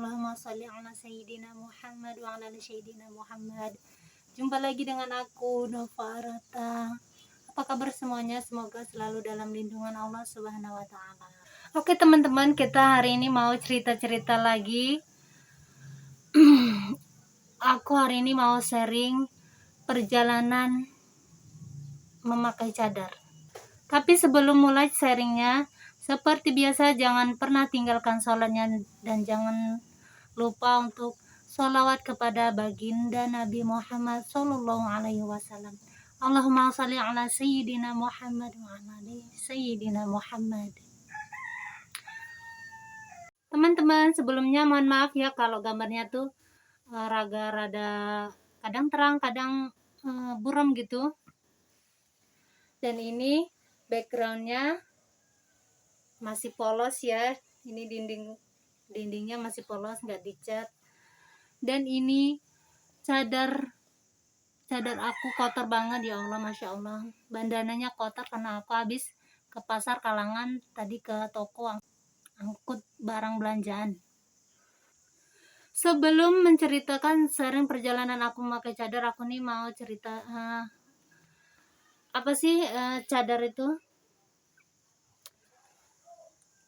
Allahumma sholli ala sayyidina Muhammad wa ala ali sayyidina Muhammad. Jumpa lagi dengan aku, Nova Arata. Apa kabar semuanya? Semoga selalu dalam lindungan Allah Subhanahu wa taala. Oke teman-teman, kita hari ini mau cerita-cerita lagi. Aku hari ini mau sharing perjalanan memakai cadar. Tapi sebelum mulai sharingnya, seperti biasa jangan pernah tinggalkan sholatnya dan jangan lupa untuk sholawat kepada baginda Nabi Muhammad Sallallahu Alaihi Wasallam. Allahumma sholli ala sayyidina Muhammad wa ala ali sayyidina Muhammad. Teman-teman, sebelumnya mohon maaf ya kalau gambarnya tuh rada kadang terang, kadang buram gitu. Dan ini backgroundnya masih polos ya, ini dindingnya masih polos, nggak dicat. Dan ini cadar aku kotor banget ya Allah, masya Allah. Bandananya kotor karena aku habis ke pasar Kalangan tadi, ke toko angkut barang belanjaan. Sebelum menceritakan sering perjalanan aku memakai cadar, aku nih mau cerita apa sih cadar itu.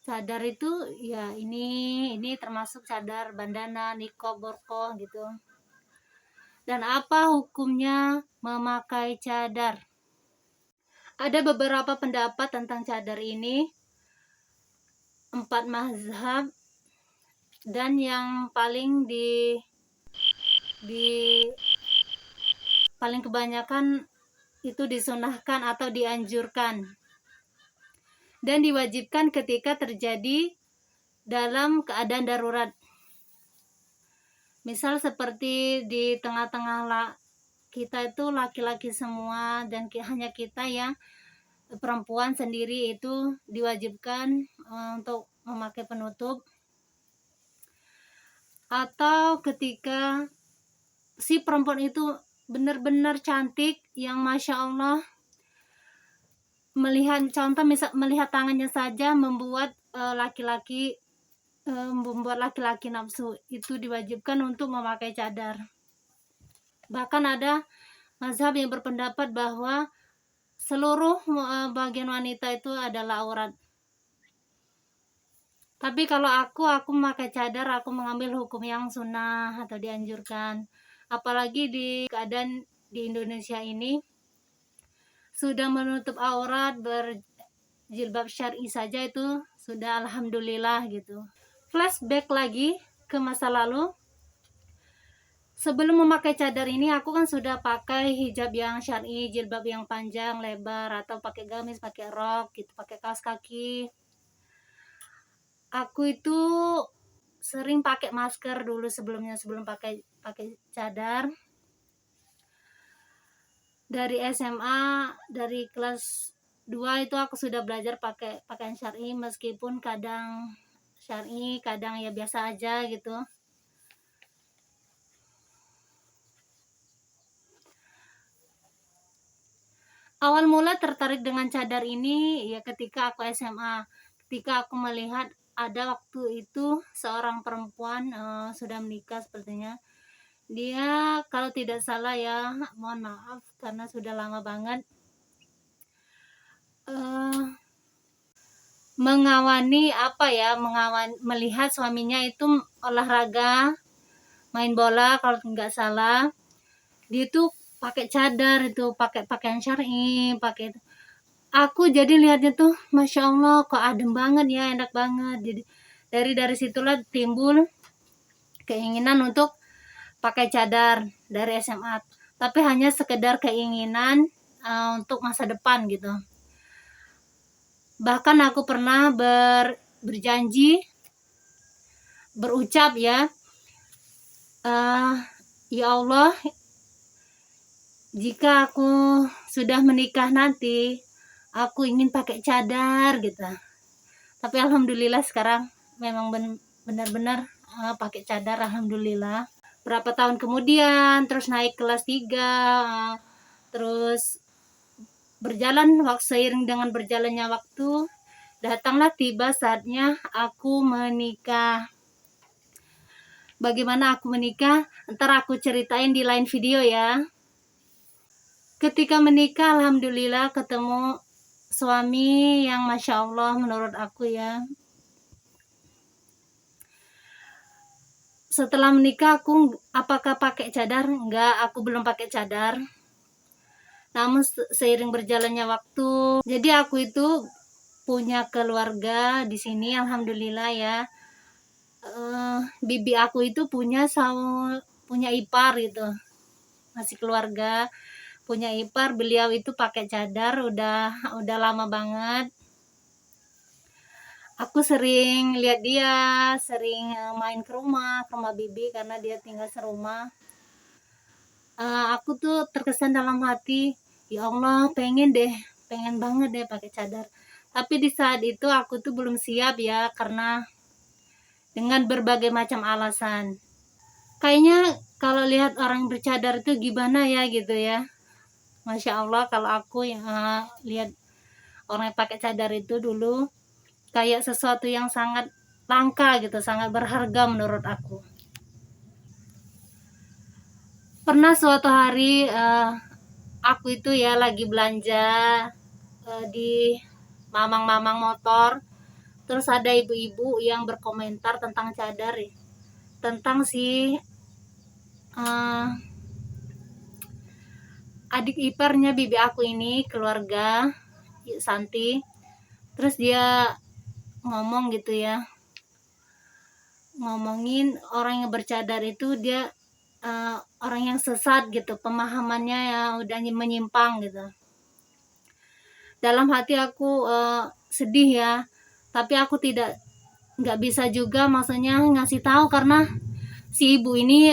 Cadar itu ya ini termasuk cadar, bandana, niqab, borkoh gitu. Dan apa hukumnya memakai cadar? Ada beberapa pendapat tentang cadar ini, 4 mazhab, dan yang paling paling kebanyakan itu disunahkan atau dianjurkan dan diwajibkan ketika terjadi dalam keadaan darurat. Misal seperti di tengah-tengah kita itu laki-laki semua dan hanya kita yang perempuan sendiri, itu diwajibkan untuk memakai penutup. Atau ketika si perempuan itu benar-benar cantik yang masya Allah, melihat tangannya saja membuat laki-laki nafsu, itu diwajibkan untuk memakai cadar. Bahkan ada mazhab yang berpendapat bahwa seluruh bagian wanita itu adalah aurat. Tapi kalau aku memakai cadar, aku mengambil hukum yang sunnah atau dianjurkan. Apalagi di keadaan di Indonesia ini sudah menutup aurat, berjilbab syar'i saja itu sudah alhamdulillah gitu. Flashback lagi ke masa lalu. Sebelum memakai cadar ini aku kan sudah pakai hijab yang syar'i, jilbab yang panjang lebar, atau pakai gamis, pakai rok gitu, pakai kaos kaki. Aku itu sering pakai masker dulu sebelum pakai cadar. Dari SMA, dari kelas 2 itu aku sudah belajar pakai pakaian syar'i, meskipun kadang syar'i, kadang ya biasa aja gitu. Awal mula tertarik dengan cadar ini ya ketika aku SMA, ketika aku melihat ada waktu itu seorang perempuan sudah menikah sepertinya. Dia kalau tidak salah ya, mohon maaf karena sudah lama banget, melihat suaminya itu olahraga, main bola kalau nggak salah. Dia itu pakai cadar, itu pakai pakaian syar'i, pakai. Aku jadi lihatnya tuh masya Allah, kok adem banget ya, enak banget. Jadi dari situlah timbul keinginan untuk pakai cadar dari SMA, tapi hanya sekedar keinginan untuk masa depan gitu. Bahkan aku pernah berjanji, berucap ya, ya Allah, jika aku sudah menikah nanti, aku ingin pakai cadar gitu. Tapi alhamdulillah sekarang memang benar-benar pakai cadar, alhamdulillah. Berapa tahun kemudian terus naik kelas 3, terus seiring dengan berjalannya waktu, datanglah tiba saatnya aku menikah. bagaimana aku menikah, ntar aku ceritain di lain video ya. Ketika menikah, alhamdulillah ketemu suami yang masya Allah menurut aku ya. Setelah menikah aku apakah pakai cadar? Enggak, aku belum pakai cadar. Namun seiring berjalannya waktu, jadi aku itu punya keluarga di sini, alhamdulillah ya. Bibi aku itu punya ipar gitu, masih keluarga, punya ipar. Beliau itu pakai cadar udah lama banget. Aku sering lihat dia, sering main ke rumah bibi karena dia tinggal serumah. Aku tuh terkesan dalam hati, ya Allah pengen banget deh pakai cadar. Tapi di saat itu aku tuh belum siap ya, karena dengan berbagai macam alasan. Kayaknya kalau lihat orang bercadar itu gimana ya gitu ya. Masya Allah, kalau aku yang lihat orang yang pakai cadar itu dulu kayak sesuatu yang sangat langka gitu, sangat berharga menurut aku. Pernah suatu hari aku itu ya lagi belanja di mamang-mamang motor, terus ada ibu-ibu yang berkomentar tentang cadar ya, tentang si adik iparnya bibi aku ini, keluarga Santi. Terus dia ngomong gitu ya, ngomongin orang yang bercadar itu dia orang yang sesat gitu, pemahamannya ya udah menyimpang gitu. Dalam hati aku sedih ya, tapi aku nggak bisa juga maksudnya ngasih tahu karena si ibu ini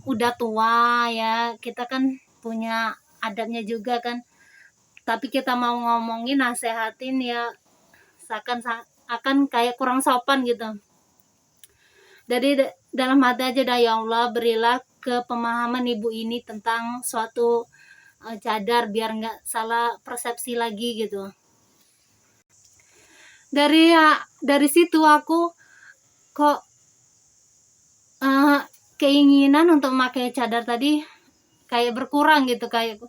udah tua ya, kita kan punya adabnya juga kan. Tapi kita mau ngomongin, nasehatin ya akan kayak kurang sopan gitu. Dari dalam hati aja dah, ya Allah berilah kepemahaman ibu ini tentang suatu cadar biar nggak salah persepsi lagi gitu. Dari situ aku kok keinginan untuk memakai cadar tadi kayak berkurang gitu, kayak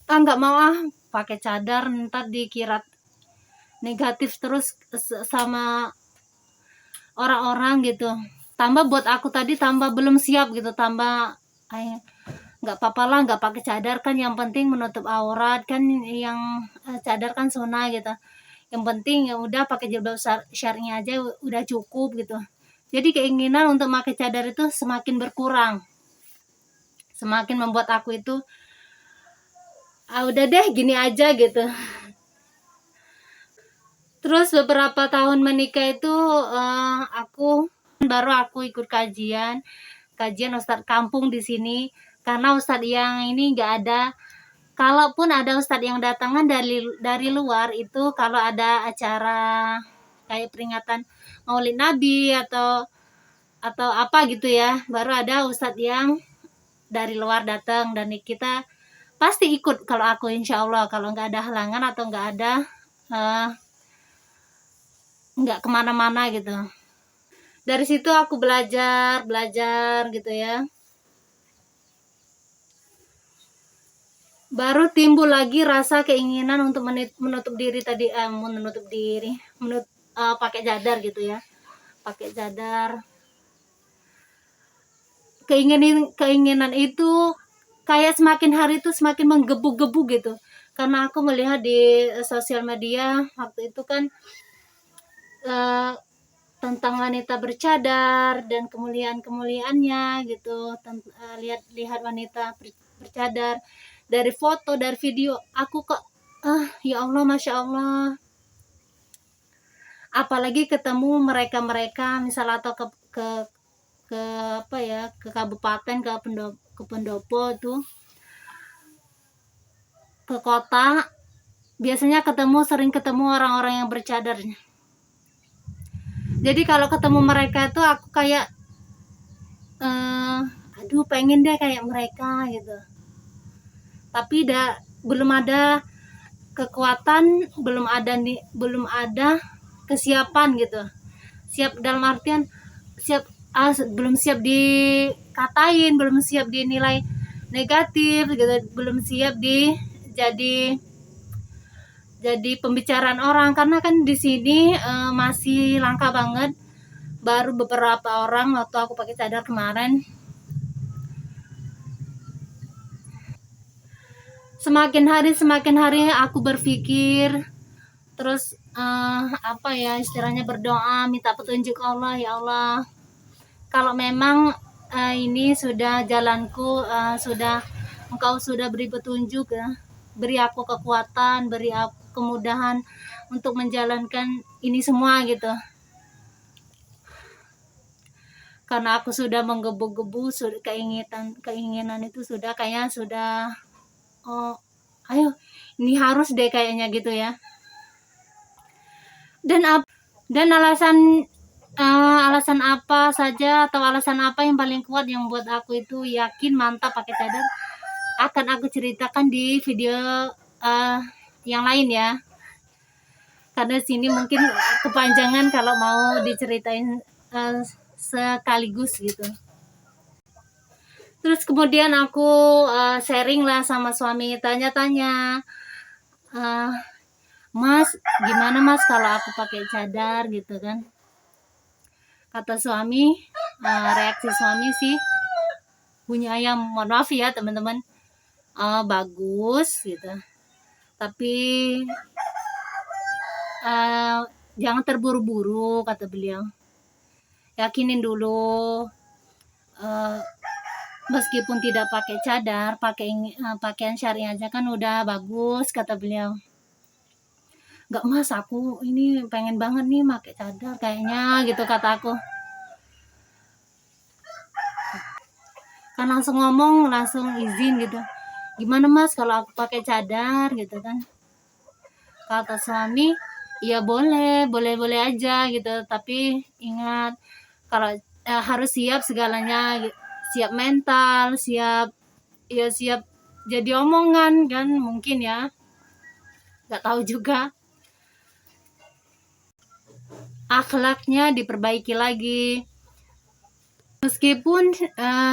nggak mau pakai cadar, ntar dikira negatif terus sama orang-orang gitu. Tambah buat aku tadi tambah belum siap gitu, tambah nggak apa-apa lah nggak pakai cadar, kan yang penting menutup aurat kan, yang cadar kan sunnah gitu. Yang penting ya udah pakai jilbab syar'i aja udah cukup gitu. Jadi keinginan untuk pakai cadar itu semakin berkurang, semakin membuat aku itu udah deh gini aja gitu. Terus beberapa tahun menikah itu aku ikut kajian Ustadz kampung di sini, karena Ustadz yang ini nggak ada. Kalaupun ada Ustadz yang datangan dari luar itu, kalau ada acara kayak peringatan Maulid Nabi atau apa gitu ya, baru ada Ustadz yang dari luar datang, dan kita pasti ikut kalau aku, insya Allah, kalau nggak ada halangan atau nggak ada nggak kemana-mana gitu. Dari situ aku belajar gitu ya. Baru timbul lagi rasa keinginan untuk menutup diri tadi, pakai cadar gitu ya, pakai cadar. Keinginan itu kayak semakin hari itu semakin menggebu-gebu gitu, karena aku melihat di sosial media waktu itu kan tentang wanita bercadar dan kemuliaannya gitu. Lihat wanita bercadar dari foto, dari video, aku kok ya Allah, masya Allah. Apalagi ketemu mereka misal atau ke apa ya, ke kabupaten, ke pendopo tuh, ke kota, biasanya sering ketemu orang-orang yang bercadar. Jadi kalau ketemu mereka tuh aku kayak aduh pengen deh kayak mereka gitu. Tapi belum ada kekuatan, belum ada kesiapan gitu. Siap dalam artian siap belum siap dikatain, belum siap dinilai negatif gitu, belum siap jadi pembicaraan orang, karena kan di sini masih langka banget. Baru beberapa orang waktu aku pakai cadar kemarin. Semakin hari aku berpikir, terus apa ya istilahnya, berdoa minta petunjuk Allah. Ya Allah, kalau memang ini sudah jalanku, sudah Engkau sudah beri petunjuk ya, beri aku kekuatan, beri aku kemudahan untuk menjalankan ini semua gitu. Karena aku sudah menggebu-gebu, keinginan itu sudah kayaknya sudah, oh ayo ini harus deh kayaknya gitu ya. Dan alasan apa saja, atau alasan apa yang paling kuat yang buat aku itu yakin mantap pakai cadar, akan aku ceritakan di video yang lain ya, karena sini mungkin kepanjangan kalau mau diceritain sekaligus gitu. Terus kemudian aku sharing lah sama suami, tanya-tanya, Mas gimana Mas kalau aku pakai cadar gitu kan. Kata suami, reaksi suami sih bunyi ayam, mohon maaf ya teman-teman, bagus gitu, tapi jangan terburu-buru, kata beliau, yakinin dulu, meskipun tidak pakai cadar, pakaian syari aja kan udah bagus, kata beliau. Enggak Mas, aku ini pengen banget nih pakai cadar kayaknya gitu, kata aku. Kan langsung ngomong, langsung izin gitu. Gimana Mas kalau aku pakai cadar gitu kan. Kata suami, ya boleh aja gitu, tapi ingat kalau harus siap segalanya, siap mental, siap jadi omongan kan, mungkin ya, nggak tahu juga. Akhlaknya diperbaiki lagi. Meskipun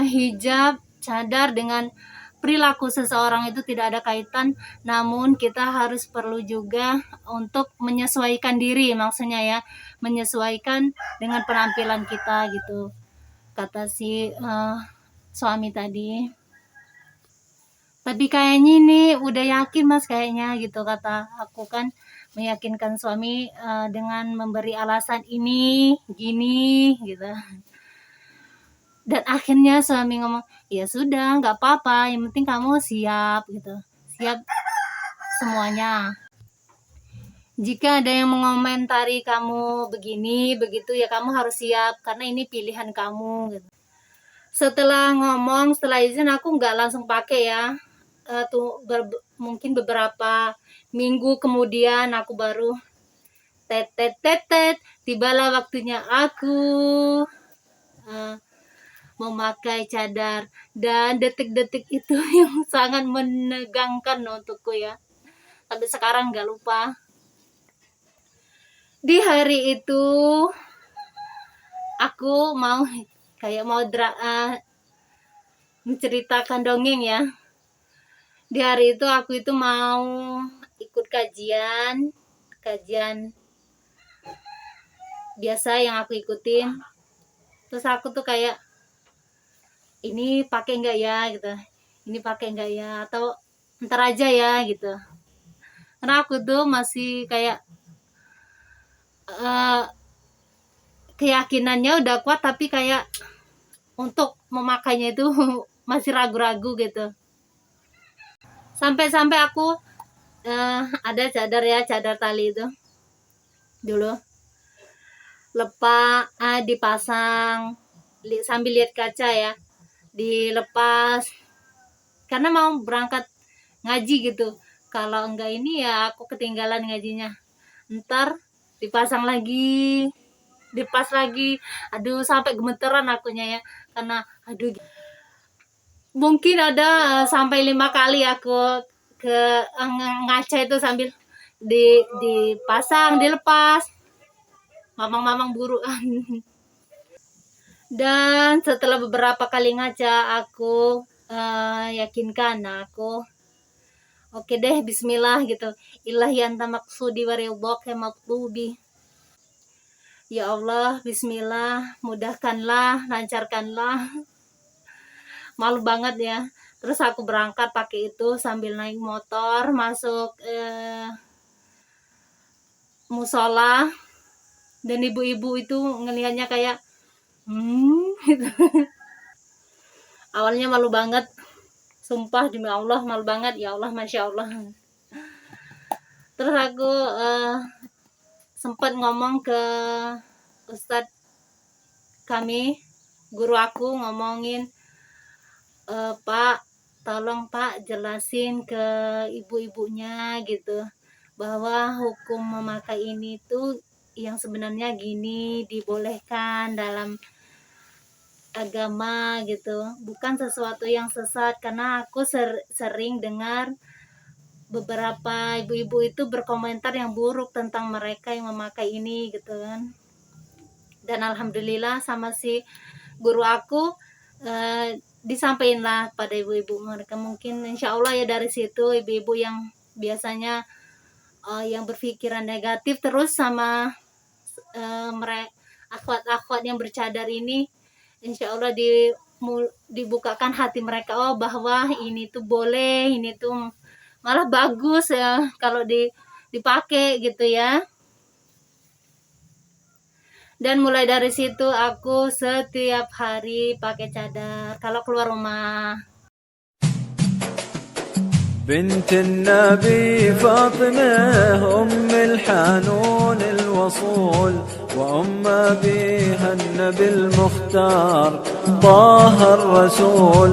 hijab, cadar dengan perilaku seseorang itu tidak ada kaitan, namun kita harus perlu juga untuk menyesuaikan diri, maksudnya ya, menyesuaikan dengan penampilan kita gitu, kata si suami tadi. Tapi kayaknya ini udah yakin Mas kayaknya gitu, kata aku kan, meyakinkan suami dengan memberi alasan ini gini gitu. Dan akhirnya suami ngomong, ya sudah nggak apa-apa, yang penting kamu siap gitu, siap semuanya. Jika ada yang mengomentari kamu begini begitu ya kamu harus siap, karena ini pilihan kamu gitu. Setelah izin aku nggak langsung pakai ya, mungkin beberapa minggu kemudian aku baru tibalah waktunya aku memakai cadar, dan detik-detik itu yang sangat menegangkan untukku ya, sampai sekarang nggak lupa. Di hari itu aku mau menceritakan dongeng ya. Di hari itu aku itu mau ikut kajian biasa yang aku ikutin. Terus aku tuh kayak, ini pakai enggak ya gitu, ini pakai enggak ya, atau ntar aja ya gitu. Karena aku tuh masih kayak keyakinannya udah kuat, tapi kayak untuk memakainya itu masih ragu-ragu gitu. Sampai aku ada cadar tali itu dulu lepas, dipasang sambil lihat kaca ya, dilepas karena mau berangkat ngaji gitu. Kalau enggak ini ya aku ketinggalan ngajinya, ntar dipasang lagi, dipas lagi, aduh sampai gemeteran akunya ya, karena aduh mungkin ada sampai 5 kali aku ke ngaca itu sambil dipasang, dilepas, mamang buruan. Dan setelah beberapa kali ngaca, aku yakinkan aku, oke deh, bismillah gitu. Ilahi anta maksudi wa ridhaka matlubi. Ya Allah, bismillah, mudahkanlah, lancarkanlah. Malu banget ya. Terus aku berangkat pakai itu sambil naik motor masuk musola, dan ibu-ibu itu ngelihatnya kayak gitu. Awalnya malu banget, sumpah demi Allah malu banget, ya Allah, masya Allah. Terus aku sempat ngomong ke ustadz kami, guru aku ngomongin, Pak, tolong Pak jelasin ke ibu-ibunya gitu, bahwa hukum memakai ini tuh yang sebenarnya gini, dibolehkan dalam agama gitu, bukan sesuatu yang sesat. Karena aku sering dengar beberapa ibu-ibu itu berkomentar yang buruk tentang mereka yang memakai ini gitu kan. Dan alhamdulillah sama si guru aku disampaikan lah pada ibu-ibu mereka. Mungkin insya Allah ya dari situ ibu-ibu yang biasanya yang berpikiran negatif terus sama mereka, akhwat-akhwat yang bercadar ini, insya Allah dibukakan hati mereka, oh bahwa ini tuh boleh, ini tuh malah bagus ya kalau dipakai gitu ya. Dan mulai dari situ aku setiap hari pakai cadar kalau keluar rumah. بنت النبي فاطمة أم الحنون الوصول وأم أبيها النبي المختار طه الرسول.